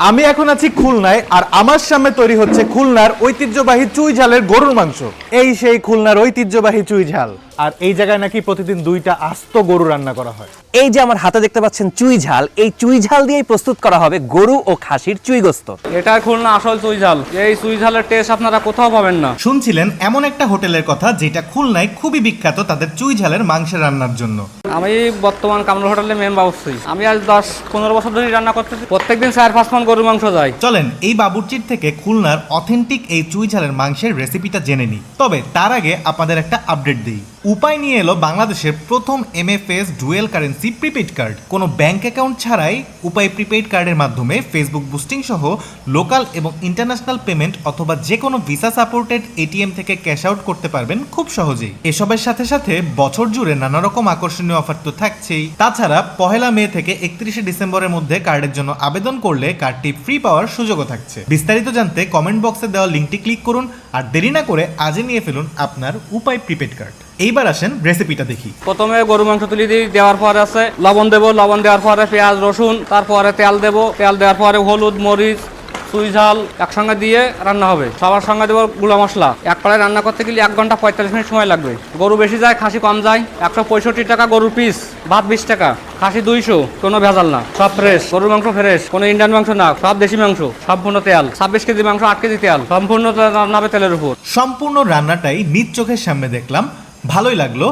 আমি এখন আছি খুলনায়, আর আমার সামনে তৈরি হচ্ছে খুলনার ঐতিহ্যবাহী চুই ঝালের গরুর মাংস। এই সেই খুলনার ঐতিহ্যবাহী চুই ঝাল, আর এই জায়গায় নাকি প্রতিদিন 2টা আস্ত গরু রান্না করা হয়। এই যে আমার হাতে দেখতে পাচ্ছেন চুই ঝাল, এই চুই ঝাল দিয়েই প্রস্তুত করা হবে গরু ও খাসির চুই গোস্ত। এটা খুলনা আসল চুই ঝাল। এই চুই ঝালের টেস্ট আপনারা কোথাও পাবেন না। শুনছিলেন এমন একটা হোটেলের কথা যেটা খুলনায় খুবই বিখ্যাত তাদের চুই ঝালের মাংসের রান্নার জন্য। আমি বর্তমান কামরুল হোটেলে মেন বাবুর্চি। আমি আজ 10-15 বছর ধরে রান্না করতেছি। প্রত্যেকদিন 4-5 মণ গরুর মাংস যায়। চলেন এই বাবুর্চির থেকে খুলনার অথেন্টিক এই চুই ঝালের মাংসের রেসিপিটা জেনে নিই। তবে তার আগে আপনাদের একটা আপডেট দিই। উপায় নিয়ে এলো বাংলাদেশের প্রথম MFS dual currency prepaid card. কোনো ব্যাংক অ্যাকাউন্ট ছাড়াই উপায় প্রিপেইড কার্ডের মাধ্যমে ফেসবুক বুস্টিং সহ লোকাল এবং ইন্টারন্যাশনাল পেমেন্ট অথবা যে কোনো ভিসা সাপোর্টেড ATM থেকে ক্যাশ আউট করতে পারবেন খুব সহজেই। এসবের সাথে সাথে বছর জুড়ে নানা রকম আকর্ষণীয় অফার তো থাকছেই। তাছাড়া 1 মে থেকে 31 ডিসেম্বরের মধ্যে কার্ডের জন্য আবেদন করলে কার্ডটি ফ্রি পাওয়ার সুযোগও থাকছে। বিস্তারিত জানতে কমেন্ট বক্সে দেওয়া লিঙ্কটি ক্লিক করুন, আর দেরি না করে আজই নিয়ে ফেলুন আপনার উপায় প্রিপেড কার্ড। এইবার আসেন রেসিপিটা দেখি। প্রথমে গরু মাংস তুলে দিই, দেওয়ার পরে আছে লবণ দেবো, লবণ দেওয়ার পরে পেঁয়াজ রসুন, তারপরে তেল দেবো, তেল দেওয়ার পরে হলুদ মরিচ চুই ঝাল একসঙ্গে দিয়ে রান্না হবে। সবার সঙ্গে দেবো গুঁড়া মশলা। এক কড়াই রান্না করতে গেলে 1 ঘন্টা 45 মিনিট সময় লাগবে। গরু বেশি যায়, খাসি কম যায়। 165 টাকা গরুর পিস, ভাত 20 টাকা, খাসি 200, কোনো ভেজাল না, সব ফ্রেশ। গরুর মাংস ফ্রেশ, কোনো ইন্ডিয়ান মাংস না, সব দেশি মাংস, সম্পূর্ণ তেল। 26 কেজি মাংস, 8 কেজি তেল, সম্পূর্ণ রান্না হবে তেলের উপর। সম্পূর্ণ রান্নাটাই নিজ চোখের সামনে দেখলাম, ভালোই লাগলো।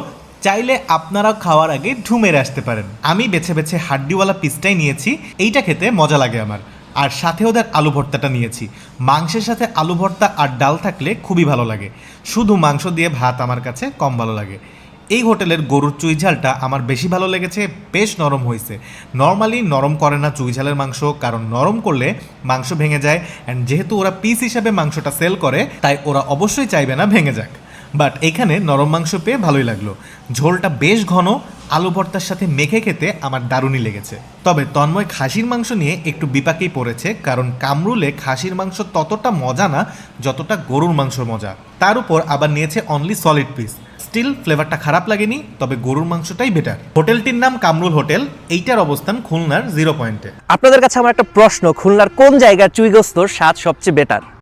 চাইলে আপনারা খাওয়ার আগে ঢু মেরে আসতে পারেন। আমি বেছে বেছে হাড্ডিওয়ালা পিসটাই নিয়েছি, এইটা খেতে মজা লাগে আমার। আর সাথে ওদের আলু ভর্তাটা নিয়েছি। মাংসের সাথে আলু ভর্তা আর ডাল থাকলে খুবই ভালো লাগে। শুধু মাংস দিয়ে ভাত আমার কাছে কম ভালো লাগে। এই হোটেলের গরুর চুই ঝালটা আমার বেশি ভালো লেগেছে, বেশ নরম হয়েছে। নর্মালি নরম করে না চুই ঝালের মাংস, কারণ নরম করলে মাংস ভেঙে যায়। অ্যান্ড যেহেতু ওরা পিস হিসাবে মাংসটা সেল করে, তাই ওরা অবশ্যই চাইবে না ভেঙে যাক। বাট এখানে নরম মাংস পেয়ে ভালোই লাগলো। ঝোলটা বেশ ঘন, আলু ভর্তার সাথে মেখে খেতে আমার দারুণই লেগেছে। তবে তন্ময় খাসির মাংস নিয়ে একটু বিপাকেই পড়েছে, কারণ কামরুলে খাসির মাংস ততটা মজা না যতটা গরুর মাংস মজা। তার উপর আবার নিয়েছে অনলি সলিড পিস। স্টিল ফ্লেভারটা খারাপ লাগেনি, তবে গরুর মাংসটাই বেটার। হোটেলটির নাম কামরুল হোটেল, এইটার অবস্থান খুলনার 0 পয়েন্টে। আপনাদের কাছে আমার একটা প্রশ্ন, খুলনার কোন জায়গার চুই গোস্তর স্বাদ সবচেয়ে বেটার?